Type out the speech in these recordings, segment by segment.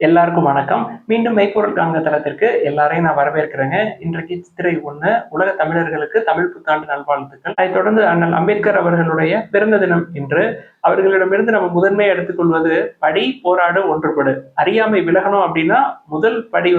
எல்லாருக்கும் வணக்கம். மீண்டும் மெய்ப்பொருள் காண்க தளத்திற்கு எல்லாரையும் நான் வரவேற்கிறேங்க. இன்றைக்கு சித்திரை 1 உலக தமிழர்களுக்கு தமிழ் புத்தாண்டு நல்வாழ்த்துக்கள். அதைத் தொடர்ந்து அண்ணல் அம்பேத்கர் அவர்களுடைய பிறந்த தினம் இன்று. அவர்களிடமிருந்து நம்ம முதன்மையை எடுத்துக்கொள்வது படி, போராடு, ஒன்றுபடு. அறியாமை விலகணும் அப்படின்னா முதல் படி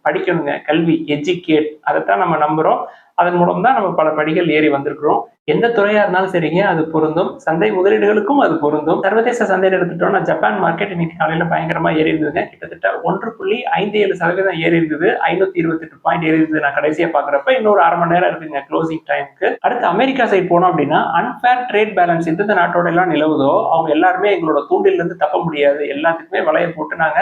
படிக்கணுங்க. கல்வி, எஜுகேட். அதைத்தான் நம்ம நம்புறோம். அதன் மூலம் தான் நம்ம பல படிகள் ஏறி வந்திருக்கிறோம். எந்த துறையா இருந்தாலும் சரிங்க, அது பொருந்தும். சந்தை முதலீடுகளுக்கும் அது பொருந்தும். சர்வதேச சந்தையில எடுத்துட்டோம்னா ஜப்பான் மார்க்கெட் இன்னைக்கு காலையில பயங்கரமா ஏறி இருந்ததுங்க. கிட்டத்தட்ட 1.57% ஏறி இருந்தது. 528 பாயிண்ட் ஏறி இருந்தது. நான் கடைசியா பாக்குறப்ப இன்னொரு அரை மணி நேரம் இருக்குங்க க்ளோசிங் டைமுக்கு. அடுத்து அமெரிக்கா சைட் போனோம் அப்படின்னா அன்பேர் ட்ரேட் பேலன்ஸ் எந்தெந்த நாட்டோட எல்லாம் நிலவுதோ அவங்க எல்லாருமே எங்களோட தூண்டில இருந்து தப்ப முடியாது. எல்லாத்துக்குமே வலைய போட்டு நாங்க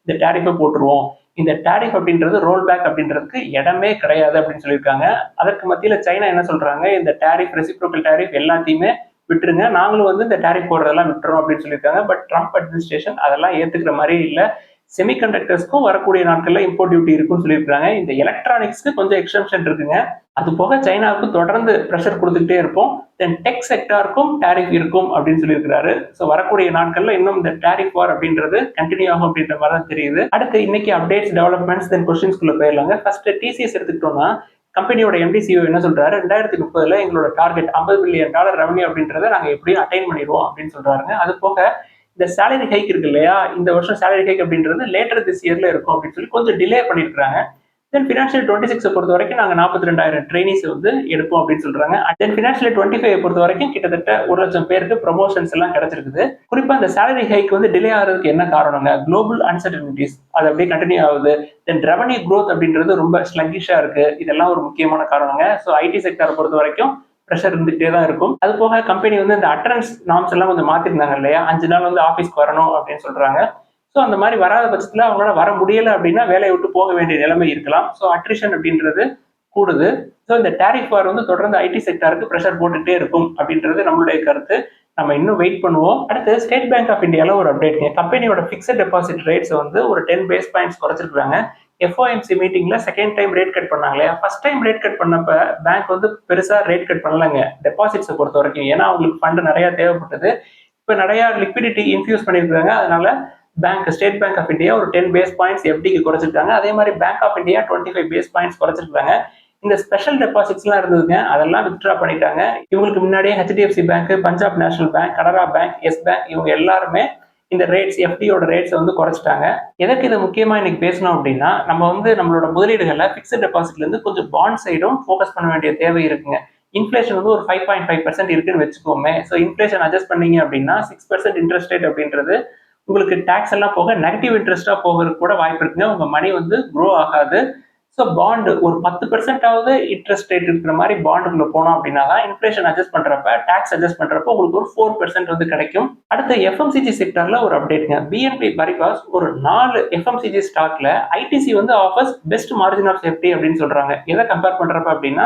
இந்த டேரிஃபை போட்டுருவோம். இந்த டேரிஃப் அப்படின்றது ரோல் பேக் அப்படின்றதுக்கு இடமே கிடையாது அப்படின்னு சொல்லியிருக்காங்க. அதற்கு மத்தியில சைனா என்ன சொல்றாங்க, இந்த டேரிஃப், ரெசிப்ரோக்கல் டேரிஃப் எல்லாத்தையுமே விட்டுருங்க, நாங்களும் இந்த டேரிஃப் போடுறதெல்லாம் விட்டுறோம் அப்படின்னு சொல்லியிருக்காங்க. பட் ட்ரம்ப் அட்மினிஸ்ட்ரேஷன் அதெல்லாம் ஏத்துக்கிற மாதிரி இல்லை. செமிகண்டக்டர்ஸ்க்கும் வரக்கூடிய நாட்கள்ல இம்போர்ட் டியூட்டி இருக்குன்னு சொல்லியிருக்காங்க. இந்த எலக்ட்ரானிக்ஸ்க்கு கொஞ்சம் எக்ஸம்ஷன் இருக்குங்க. அது போக சைனாவுக்கு தொடர்ந்து ப்ரெஷர் கொடுத்துக்கிட்டே இருப்போம். தென் டெக் செக்டாருக்கும் டேரிஃப் இருக்கும் அப்படின்னு சொல்லியிருக்காரு. ஸோ வரக்கூடிய நாட்கள்ல இன்னும் இந்த டேரிஃப் வார் அப்படின்றது கண்டினியூ ஆகும் அப்படின்ற மாதிரி தான் தெரியுது. அடுத்து இன்னைக்கு அப்டேட்ஸ், டெவலப்மெண்ட்ஸ், தென் கொஸ்டின்ஸ்குள்ள போயிடலாங்க. ஃபர்ஸ்ட் டிசிஎஸ் எடுத்துக்கிட்டோம்னா கம்பெனியோட எம்டி சிஓ என்ன சொல்றாரு, 2030 எங்களோட டார்கெட் $50 பில்லியன் ரெவன்யூ அப்படின்றத நாங்க எப்படியும் அட்டைன் பண்ணிடுவோம் அப்படின்னு சொல்றாங்க. அது போக இந்த சேலரி ஹைக் இருக்கு இல்லையா, இந்த வருஷம் சேலரி ஹைக் அப்படின்றது லேட்டர் திஸ் இயர்ல இருக்கும் அப்படின்னு சொல்லி கொஞ்சம் டிலே பண்ணிருக்காங்க. தென் ஃபினான்ஷியல் 26 பொறுத்த வரைக்கும் நாங்கள் 42,000 ட்ரைனிஸ் எடுப்போம் அப்படின்னு சொல்றாங்க. தென் ஃபினான்ஷியல் 25 பொறுத்த வரைக்கும் கிட்டத்தட்ட 1,00,000 பேருக்கு ப்ரொமோஷன்ஸ் எல்லாம் கிடைச்சிருக்குது. குறிப்பா இந்த சேலரி ஹைக் டிலே ஆகிறதுக்கு என்ன காரணங்க, குளோபல் அன்சர்டனிட்டிஸ் அது அப்படியே கண்டினியூ ஆகுது. தென் ரெவன்யூ க்ரோத் அப்படின்றது ரொம்ப ஸ்லக்கிஷா இருக்கு. இதெல்லாம் ஒரு முக்கியமான காரணங்க. ஸோ ஐடி செக்டரை பொறுத்த வரைக்கும் ப்ரெஷர் இருந்துகிட்டே தான் இருக்கும். அது போக கம்பெனி இந்த அட்டண்டன்ஸ் நார்ம்ஸ் எல்லாம் கொஞ்சம் மாத்திருந்தாங்க இல்லையா, 5 நாள் ஆஃபீஸ்க்கு வரணும் அப்படின்னு சொல்றாங்க. ஸோ அந்த மாதிரி வராத பட்சத்தில் அவங்களால வர முடியலை அப்படின்னா வேலையை விட்டு போக வேண்டிய நிலைமை இருக்கலாம். ஸோ அட்ரிஷன் அப்படின்றது கூடுது. ஸோ இந்த டேரிஃப் வார் தொடர்ந்து ஐடி செக்டருக்கு ப்ரெஷர் போட்டுகிட்டே இருக்கும் அப்படின்றது நம்மளுடைய கருத்து. நம்ம இன்னும் வெயிட் பண்ணுவோம். அடுத்து ஸ்டேட் பேங்க் ஆஃப் இந்தியாவில் ஒரு அப்டேட். கம்பெனியோட ஃபிக்ஸட் டெபாசிட் ரேட்ஸ் ஒரு 10 பேஸ் பாயிண்ட்ஸ் குறைச்சிருக்காங்க. எஃப்ஓஎம்சி மீட்டிங்ல செகண்ட் டைம் ரேட் கட் பண்ணாங்க இல்லையா, ஃபர்ஸ்ட் டைம் ரேட் கட் பண்ணப்ப பேங்க் பெருசா ரேட் கட் பண்ணலங்க டெபாசிட்ஸை பொறுத்த வரைக்கும். ஏன்னா அவங்களுக்கு ஃபண்ட் நிறைய தேவைப்பட்டது. இப்போ நிறைய லிக்விடிட்டி இன்ஃபியூஸ் பண்ணியிருக்காங்க. அதனால bank, State Bank of India ஒரு 10 பேஸ் பாயிண்ட்ஸ் எஃப்டிக்கு குறைச்சிருக்காங்க. அதே மாதிரி Bank of India 25 base points குறைச்சிருக்காங்க. இந்த ஸ்பெஷல் டெபாசிட்ஸ்லாம் இருந்ததுங்க, அதெல்லாம் வித்ட்ரா பண்ணிட்டாங்க. இவங்களுக்கு முன்னாடியே HDFC bank, Punjab National Bank, Canara bank, Yes bank இவங்க எல்லாருமே இந்த ரேட்ஸ், எஃப்டியோட ரேட்ஸ் குறைச்சிட்டாங்க. எதற்கு இதை முக்கியமா இன்னைக்கு பேசணும் அப்படின்னா, நம்ம நம்மளோட முதலீடுகளை பிக்ஸட் டெபாசிட்ல இருந்து கொஞ்சம் பாண்ட் சைடும் ஃபோக்கஸ் பண்ண வேண்டிய தேவை இருக்குங்க. இன்ஃபிளேஷன் ஒரு 5.5% இருக்குன்னு வச்சுக்கோமே. ஸோ இன்ஃபிளேஷன் அட்ஜஸ்ட் பண்ணீங்க அப்படின்னா 6% இன்ட்ரெஸ்ட் ரேட் அப்படின்றது உங்களுக்கு டேக்ஸ் எல்லாம் போக நெகட்டிவ் இன்ட்ரெஸ்டா போகிறதுக்கு கூட வாய்ப்பு இருக்குங்க. உங்க மணி க்ரோ ஆகாது. ஸோ பாண்டு ஒரு 10% இன்ட்ரெஸ்ட் ரேட் இருக்கிற மாதிரி பாண்டுக்குள்ள போனோம் அப்படின்னா தான் இன்ஃபிளேஷன் அட்ஜஸ்ட் பண்றப்ப, டாக்ஸ் அட்ஜஸ்ட் பண்றப்ப உங்களுக்கு ஒரு 4% கிடைக்கும். அடுத்து எஃப்எம்சிஜி செக்டர்ல ஒரு அப்டேட்ங்க. பிஎன்பி பரிபாஸ் ஒரு 4 எஃப்எம்சிஜி ஸ்டாக்ல ITC offers best margin of safety அப்படின்னு சொல்றாங்க. எதை கம்பேர் பண்றப்ப அப்படின்னா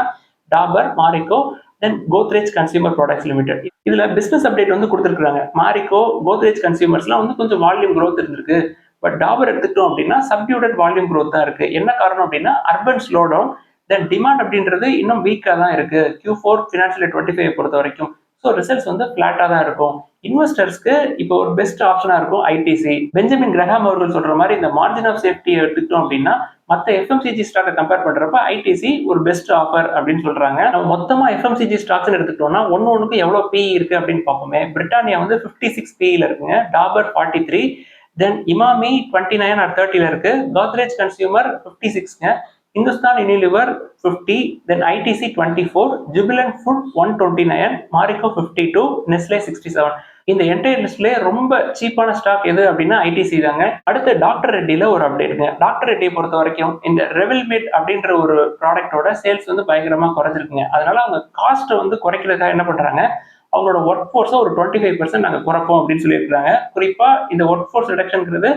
Dabur, Marico, then Godrej consumer products limited. இதுல பிசினஸ் அப்டேட் கொடுத்துருக்காங்க. மாரிக்கோ, கோத்ரேஜ் கன்சியூமர்ஸ்லாம் கொஞ்சம் வால்யூம் க்ரோத் இருந்திருக்கு. பட் டாபர் எடுத்துக்கிட்டோம் அப்படின்னா சப்டியூட்டட் வால்யூம் க்ரோத் தான் இருக்கு. என்ன காரணம் அப்படின்னா அர்பன் ஸ்லோ டவுன், தென் டிமாண்ட் அப்படின்றது இன்னும் வீக்கா தான் இருக்கு Q4 ஃபினான்ஷியல் 25 பொறுத்த வரைக்கும். ஸோ ரிசல்ட்ஸ் ஃபிளாட்டா தான் இருக்கும். இன்வெஸ்டர்ஸ்க்கு இப்போ ஒரு பெஸ்ட் ஆப்ஷனா இருக்கும் ஐடிசி. பெஞ்சமின் கிரஹாம் அவர்கள் சொல்ற மாதிரி இந்த மார்ஜின் ஆஃப் சேஃப்டி எடுத்துக்கிட்டோம் அப்படின்னா மற்ற எஃப்எம்சிஜி ஸ்டாக்கை கம்பேர் பண்றப்ப ஐடிசி ஒரு பெஸ்ட் ஆஃபர் அப்படின்னு சொல்றாங்க. நம்ம மொத்தமா எஃப்எம்சிஜி ஸ்டாக்ஸ் எடுத்துக்கிட்டோம்னா ஒன்னுக்கு எவ்வளவு பி இருக்கு அப்படின்னு பார்ப்போமே. பிரிட்டானியா 56 பில இருக்குங்க, டாபர் 43, தென் இமாமி 29 or 30ல இருக்கு, கோத்ரேஜ் கன்சியூமர் 56ங்க, இந்துஸ்தான் யூனிலிவர் 50, தென் ஐடிசி 24, ஜுபிலண்ட் ஃபுட் 129, மாரிக்கோ 52, நெஸ்லே 67. இந்த என்டையர் லிஸ்ட்ல ரொம்ப சீப்பான ஸ்டாக் எது அப்படின்னா ஐடிசி தாங்க. அடுத்து டாக்டர் ரெட்டில ஒரு அப்டேட்டுங்க. டாக்டர் ரெட்டியை பொறுத்த வரைக்கும் இந்த ரெவல்மேட் அப்படின்ற ஒரு ப்ராடக்டோட சேல்ஸ் பயங்கரமா குறைஞ்சிருக்குங்க. அதனால அவங்க காஸ்ட் குறைக்கிறதுக்காக என்ன பண்றாங்க, அவங்களோட ஒர்க் ஃபோர்ஸை ஒரு 25% நாங்கள் குறைப்போம் அப்படின்னு சொல்லியிருக்காங்க. குறிப்பா இந்த ஒர்க் ஃபோர்ஸ் ரிடக்ஷன்ங்கிறது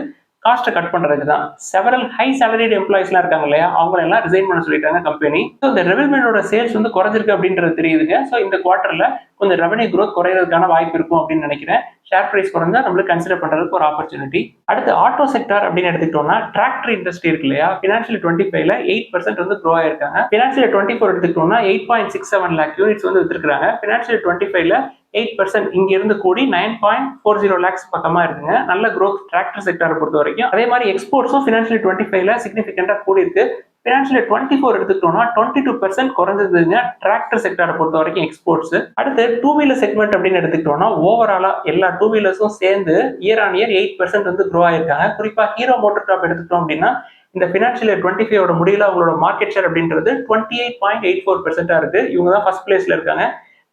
காஸ்ட்டை கட் பண்றதுக்கு தான். செவரல் ஹை சேலரிட் எம்ப்ளாயிஸ்லாம் இருக்காங்க இல்லையா, அவங்க எல்லாம் ரிசைன் பண்ண சொல்லிட்டாங்க கம்பெனி. ஸோ இந்த ரெவல்மெண்டோட சேல்ஸ் குறைஞ்சிருக்கு அப்படின்றது தெரியுதுங்க. ஸோ இந்த குவார்டர்ல கொஞ்சம் ரெவன்யூ க்ரோத் குறையிறதுக்கான வாய்ப்பு இருக்கும் அப்படின்னு நினைக்கிறேன். ஷேர் பிரைஸ் குறைஞ்சா நம்மளுக்கு கன்சிடர் பண்றதுக்கு ஒரு ஆப்பர்ச்சுனிட்டி. அடுத்து ஆட்டோ செக்டார் அப்படின்னு எடுத்துக்கிட்டோம்னா டிராக்டர் இண்டஸ்ட்ரி இருக்கு இல்லையா, ஃபினான்ஷியல் 25ல 8% க்ரோ ஆயிருக்காங்க. ஃபினான்ஷியல் 24 எடுத்துக்கிட்டோம்னா 8.67 lakh யூனிட்ஸ் வித்துருக்காங்க. ஃபினான்ஷியல் 25ல 8% இங்க இருந்து கூடி 9.40 lakhs பக்கமா இருக்குங்க. நல்ல growth டிராக்டர் செக்டாரை பொறுத்த வரைக்கும். அதே மாதிரி எக்ஸ்போர்ட்ஸும் ஃபினான்ஷியல் 25ல சிக்னிஃபிகண்டா கூடி இருக்கு. ஃபினான்ஷியல் 24 எடுத்துக்கிட்டோம்னா 22% குறைஞ்சதுங்க டிராக்டர் செக்டாரை பொறுத்த வரைக்கும் எக்ஸ்போர்ட்ஸ். அடுத்து டூ வீலர் செக்மெண்ட் அப்படின்னு எடுத்துக்கிட்டோம்னா ஓவராலா எல்லா டூ வீலர்ஸும் சேர்ந்து இயர் ஆன் இயர் 8% வந்து க்ரோ ஆயிருக்காங்க. குறிப்பா ஹீரோ மோட்டர் டாப் எடுத்துக்கிட்டோம் அப்படின்னா இந்த ஃபினான்ஷியல் 25 முடியல அவங்களோட மார்க்கெட் ஷேர் அப்படின்றது 28.84% இருக்கு. இவங்க தான் ஃபர்ஸ்ட் பிளேஸ்ல இருக்காங்க.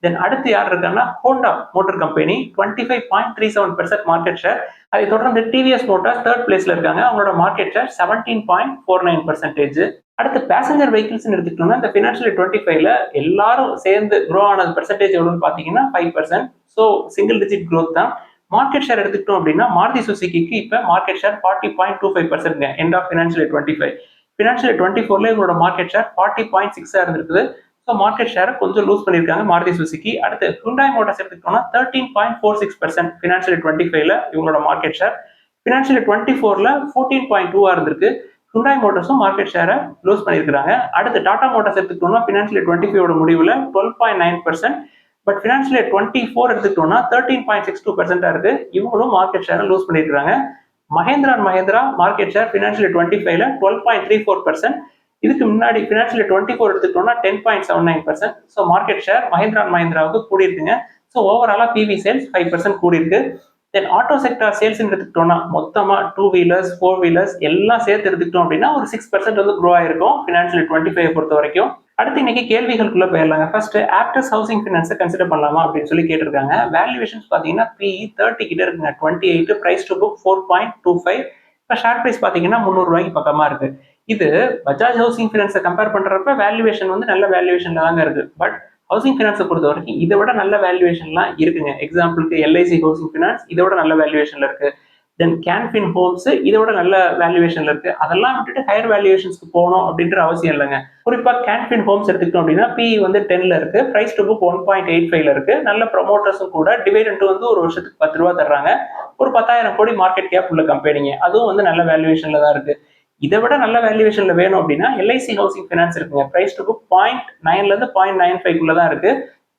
தென் அடுத்து யார் இருக்காங்கன்னா Honda motor company 25.37% market share. அதை தொடர்ந்து டிவிஎஸ் மோட்டார்ஸ் தேர்ட் பிளேஸ்ல இருக்காங்க. அவங்களோட மார்க்கெட் ஷேர் 17.49%. அடுத்து பேசஞ்சர் வெஹிக்கிள்ஸ் எடுத்துக்கிட்டோம்னா இந்த ஃபினான்ஷியல் 25ல எல்லாரும் சேர்ந்து க்ரோ ஆனது பெர்சன்டேஜ் எவ்வளோன்னு பார்த்தீங்கன்னா 5%. ஸோ சிங்கிள் டிஜிட் க்ரோத் தான். மார்க்கெட் ஷேர் எடுத்துக்கிட்டோம் அப்படின்னா மாருதி சுசுகிக்கு இப்போ market share 40.25% end of financial 25. Financial 24ல இவங்களோட மார்க்கெட் ஷேர் 40.6 இருந்திருக்குது. ஸோ மார்க்கெட் ஷேரை கொஞ்சம் லூஸ் பண்ணியிருக்காங்க மாருதி சுசுகி. அடுத்து ஹுண்டாய் மோட்டார்ஸ் எடுத்துக்கிட்டோம்னா 13.46% ஃபினான்ஷியல் 25ல இவங்களோட மார்க்கெட் ஷேர். ஃபினான்ஷியல் 24ல 14.2 இருந்திருக்கு. ஹுண்டாய் மோட்டார்ஸும் மார்க்கெட் ஷேரை லூஸ் பண்ணியிருக்காங்க. அடுத்து டாடா மோட்டார்ஸ் எடுத்துக்கிட்டோம்னா ஃபினான்ஷியல் 25 முடிவில் 12.9%. பட் ஃபினான்ஷியல் 24 எடுத்துக்கிட்டோம்னா 13.62% இருக்கு. இவங்களும் மார்க்கெட் ஷேரை லூஸ் பண்ணியிருக்காங்க. Mahindra and Mahindra market share financial 25ல 12.34%. இதுக்கு முன்னாடி ஃபினான்ஷியல் 24 எடுத்துக்கிட்டோம்னா 10.79%. So market share Mahindra and மஹேந்திராவுக்கு கூடி இருக்குங்க. ஸோ ஓவராலா பிவி சேல்ஸ் 5% கூடி இருக்கு. தென் ஆட்டோ செக்டார் சேல்ஸ் எடுத்துக்கிட்டோம்னா மொத்தமா டூ வீலர்ஸ் ஃபோர் வீலர்ஸ் எல்லாம் சேர்த்து எடுத்துக்கிட்டோம் அப்படின்னா ஒரு 6% வந்து க்ரோ ஆயிருக்கும் ஃபினான்ஷியல் 25 பொறுத்த வரைக்கும். அடுத்து இன்னைக்கு கேள்விகளுக்குள்ள போயிடலாங்க. ஃபர்ஸ்ட் ஆப்டஸ் ஹவுசிங் ஃபினான்ஸை கன்சிடர் பண்ணலாமா அப்படின்னு சொல்லி கேட்டிருக்காங்க. வேல்யூவேஷன்ஸ் பார்த்தீங்கன்னா PE 30 கிட்ட இருக்குங்க. 28 பிரைஸ் டு புக் 4.25. இப்போ ஷேர் பிரைஸ் பார்த்தீங்கன்னா 300 ரூபாய்க்கு பக்கமா இருக்கு. இது பஜாஜ் ஹவுசிங் ஃபினான்ஸை கம்பேர் பண்றப்ப வேல்யூவேஷன் வந்து நல்ல வேல்யூவேஷன்ல தாங்க இருக்கு. பட் ஹவுசிங் ஃபினான்ஸை பொறுத்த வரைக்கும் இதை விட நல்ல வேல்யூவேஷன்லாம் இருக்குங்க. எக்ஸாம்பிளுக்கு LIC ஹவுசிங் ஃபினான்ஸ் இதை விட நல்ல வேல்யூவேஷன்ல இருக்கு. தென் கேன்ஃபின் ஹோம்ஸ் இதை விட நல்ல வேல்யூவேஷன்ல இருக்கு. அதெல்லாம் விட்டுட்டு ஹையர் வேல்யூவேஷன்ஸ்க்கு போகணும் அப்படின்ற அவசியம் இல்லைங்க. குறிப்பா கேன்ஃபின் ஹோம்ஸ் எடுத்துக்கிட்டோம் அப்படின்னா PE வந்து 10ல இருக்கு. பிரைஸ் டு புக் 1.85ல இருக்கு. நல்ல ப்ரொமோட்டர்ஸும் கூட டிவிடெண்ட் வந்து ஒரு வருஷத்துக்கு 10 ரூபா தர்றாங்க. ஒரு 10,000 கோடி மார்க்கெட் கேப் உள்ள கம்பெனிங்க. அதுவும் வந்து நல்ல வேல்யூவேஷன்ல தான் இருக்கு. இதை விட நல்ல வேல்யூவேஷன்ல வேணும் அப்படின்னா LIC ஹவுசிங் ஃபினான்ஸ் இருக்குங்க. பிரைஸ் டு புக் 0.9ல இருந்து 0.95 தான் இருக்கு.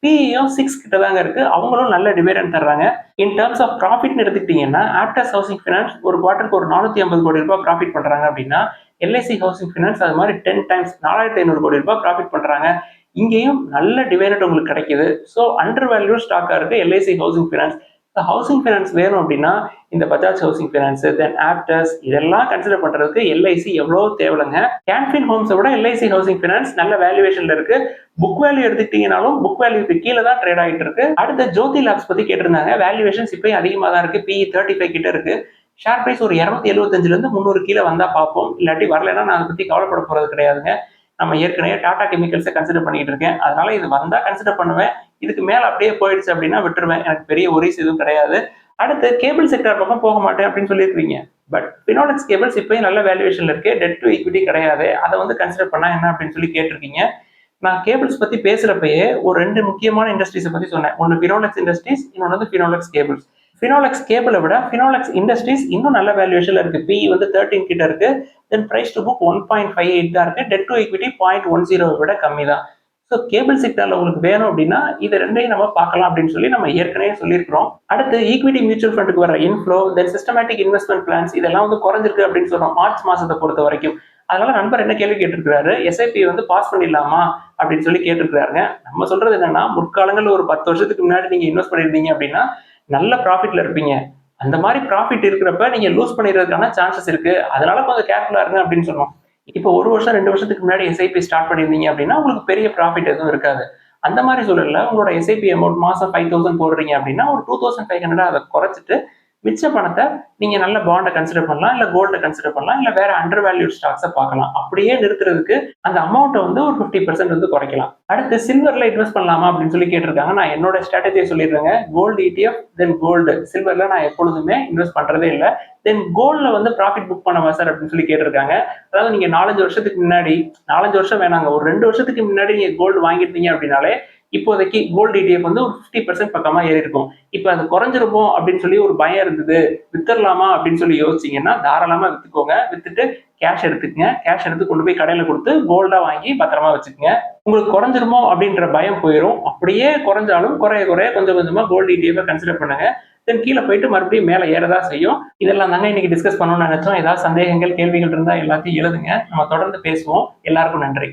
PEயும் 6 கிட்ட தாங்க இருக்கு. அவங்களும் நல்ல டிவிடெண்ட் தர்றாங்க. இன் டர்ம்ஸ் ஆஃப் ப்ராஃபிட்னு எடுத்துக்கிட்டீங்கன்னா ஆப்டஸ் ஹவுசிங் ஃபினான்ஸ் ஒரு குவார்ட்டருக்கு ஒரு 450 கோடி ரூபாய் ப்ராஃபிட் பண்றாங்க அப்படின்னா LIC ஹவுசிங் ஃபினான்ஸ் அது மாதிரி 10 டைம்ஸ் 4500 கோடி ரூபாய் ப்ராஃபிட் பண்றாங்க. இங்கேயும் நல்ல டிவிடெண்ட் உங்களுக்கு கிடைக்குது. ஸோ அண்டர் வேல்யூ ஸ்டாக்கா இருக்கு LIC housing finance. Housing finance வேணும் அப்படின்னா இந்த பஜாஜ் ஹவுசிங் ஃபினான்ஸ் தென் ஆப்டஸ் இதெல்லாம் கன்சிடர் பண்றதுக்கு LIC எவ்வளோ தேவைங்க. கேன்ஃபின் ஹோம்ஸை விட LIC ஹவுசிங் ஃபினான்ஸ் நல்ல வேல்யூவேஷன்ல இருக்கு. புக் வேல்யூ எடுத்துக்கிட்டீங்கனாலும் புக் வேல்யூக்கு கீழே தான் ட்ரேட் ஆகிட்டு இருக்கு. அடுத்த ஜோதி லேப்ஸ் பத்தி கேட்டிருந்தாங்க. வேல்யூவேஷன்ஸ் இப்பயும் அதிகமாக தான் இருக்கு. PE 35 கிட்ட இருக்கு. ஷேர் பிரைஸ் ஒரு 275ல இருந்து 300 கீழே வந்தா பார்ப்போம். இல்லாட்டி வரலைன்னா நான் அதை பத்தி கவலைப்பட போறது கிடையாதுங்க. நம்ம ஏற்கனவே டாடா கெமிக்கல்ஸை கன்சிடர் பண்ணிட்டு இருக்கேன். அதனால இது வந்தா கன்சிடர் பண்ணுவேன். இதுக்கு மேல அப்படியே போயிடுச்சு அப்படின்னா விட்டுருவேன். எனக்கு பெரிய ஒரிஸ் எதுவும் கிடையாது. அடுத்து கேபிள் செக்டார் பக்கம் போக மாட்டேன் அப்படின்னு சொல்லியிருக்கீங்க. பட் ஃபினோலெக்ஸ் கேபிள்ஸ் இப்பயும் நல்ல வேல்யூவேஷன்ல இருக்கு. டெட் டு ஈக்விட்டி கிடையாது. அதை வந்து கன்சிடர் பண்ணா என்ன அப்படின்னு சொல்லி கேட்டிருக்கீங்க. நான் கேபிள்ஸ் பத்தி பேசுறப்பயே ஒரு 2 முக்கியமான இண்டஸ்ட்ரீஸை பத்தி சொன்னேன். ஒன்று ஃபினோலெக்ஸ் இண்டஸ்ட்ரீஸ், இன்னொன்று வந்து ஃபினோலெக்ஸ் கேபிள்ஸ். ஃபினோலெக்ஸ் கேபிளை விட ஃபினோலெக்ஸ் இண்டஸ்ட்ரீஸ் இன்னும் நல்ல வேல்யூவேஷன்ல இருக்கு. PE வந்து 13 கிட்ட இருக்கு. தென் பிரைஸ் டு புக் 1.58 தான் இருக்கு. டெட் டு ஈக்விட்டி 0.10 விட கம்மி தான். ஸோ கேபிள் செக்டர்ல உங்களுக்கு வேணும் அப்படின்னா இது ரெண்டையும் நம்ம பார்க்கலாம் அப்படின்னு சொல்லி நம்ம ஏற்கனவே சொல்லியிருக்கிறோம். அடுத்து ஈக்விட்டி மியூச்சுவல் ஃபண்டுக்கு வர இன்ஃப்ளோ தென் சிஸ்டமேட்டிக் இன்வெஸ்ட்மெண்ட் பிளான்ஸ் இதெல்லாம் வந்து குறைஞ்சிருக்கு அப்படின்னு சொல்றோம் மார்ச் மாசத்தை பொறுத்த வரைக்கும். அதனால நண்பர் என்ன கேள்வி கேட்டிருக்கிறாரு, SIP வந்து பாஸ் பண்ணிடலாமா அப்படின்னு சொல்லி கேட்டிருக்கிறாருங்க. நம்ம சொல்றது என்னன்னா முற்காலங்களில் ஒரு 10 வருஷத்துக்கு முன்னாடி நீங்க இன்வெஸ்ட் பண்ணிருந்தீங்க அப்படின்னா நல்ல ப்ராஃபிட்ல இருப்பீங்க. அந்த மாதிரி ப்ராஃபிட் இருக்கிறப்ப நீங்க லூஸ் பண்ணிடுறதுக்கான சான்சஸ் இருக்கு. அதனால கொஞ்சம் கேர்ஃபுல்லா இருங்க அப்படின்னு சொன்னோம். இப்போ 1 வருஷம் 2 வருஷத்துக்கு முன்னாடி SIP ஸ்டார்ட் பண்ணியிருந்தீங்க அப்படின்னா உங்களுக்கு பெரிய ப்ராஃபிட் எதுவும் இருக்காது. அந்த மாதிரி சூழல்ல உங்களோட SIP அமௌண்ட் மாசம் 5000 போடுறீங்க அப்படின்னா ஒரு 2500 அதை குறைச்சிட்டு மிச்ச பணத்தை நீங்க நல்ல பாண்டை கன்சிடர் பண்ணலாம், இல்ல கோல்டை கன்சிடர் பண்ணலாம், இல்ல வேற அண்டர் வேல்யூட் ஸ்டாக்ஸை பார்க்கலாம். அப்படியே நிறுத்துறதுக்கு அந்த அமௌண்ட்டை வந்து ஒரு 50% வந்து குறைக்கலாம். அடுத்து சில்வர்ல இன்வெஸ்ட் பண்ணலாமா அப்படின்னு சொல்லி கேட்டிருக்காங்க. நான் என்னோட ஸ்ட்ராட்டஜியை சொல்லிடுறேங்க. கோல்டு ETF தென் கோல்டு. சில்வர்ல நான் எப்பொழுதுமே இன்வெஸ்ட் பண்றதே இல்லை. தென் கோல்ட்ல வந்து ப்ராஃபிட் புக் பண்ணவா சார் அப்படின்னு சொல்லி கேட்டிருக்காங்க. அதாவது நீங்க 4-5 வருஷத்துக்கு முன்னாடி 4-5 வருஷம் வேணாங்க, ஒரு 2 வருஷத்துக்கு முன்னாடி நீங்க கோல்டு வாங்கிருந்தீங்க அப்படின்னாலே இப்போதைக்கு கோல்டு ETF வந்து ஒரு 50% பக்கமா ஏறி இருக்கும். இப்ப அது குறைஞ்சிருமோ அப்படின்னு சொல்லி ஒரு பயம் இருந்தது, வித்துடலாமா அப்படின்னு சொல்லி யோசிச்சீங்கன்னா தாராளமா வித்துக்கோங்க. வித்துட்டு கேஷ் எடுத்துக்கங்க. கேஷ் எடுத்து கொண்டு போய் கடையில கொடுத்து கோல்டா வாங்கி பத்திரமா வச்சுக்கங்க. உங்களுக்கு குறைஞ்சிருமோ அப்படின்ற பயம் போயிடும். அப்படியே குறைஞ்சாலும் குறைய குறைய கொஞ்சம் கொஞ்சமா கோல்டு ETF கன்சிடர் பண்ணுங்க. தென் கீழே போயிட்டு மறுபடியும் மேலே ஏறதான் செய்யும். இதெல்லாம் தாங்க இன்னைக்கு டிஸ்கஸ் பண்ணணும்னு நினைச்சோம். ஏதாவது சந்தேகங்கள் கேள்விகள் இருந்தா எல்லாத்தையும் எழுதுங்க. நம்ம தொடர்ந்து பேசுவோம். எல்லாருக்கும் நன்றி.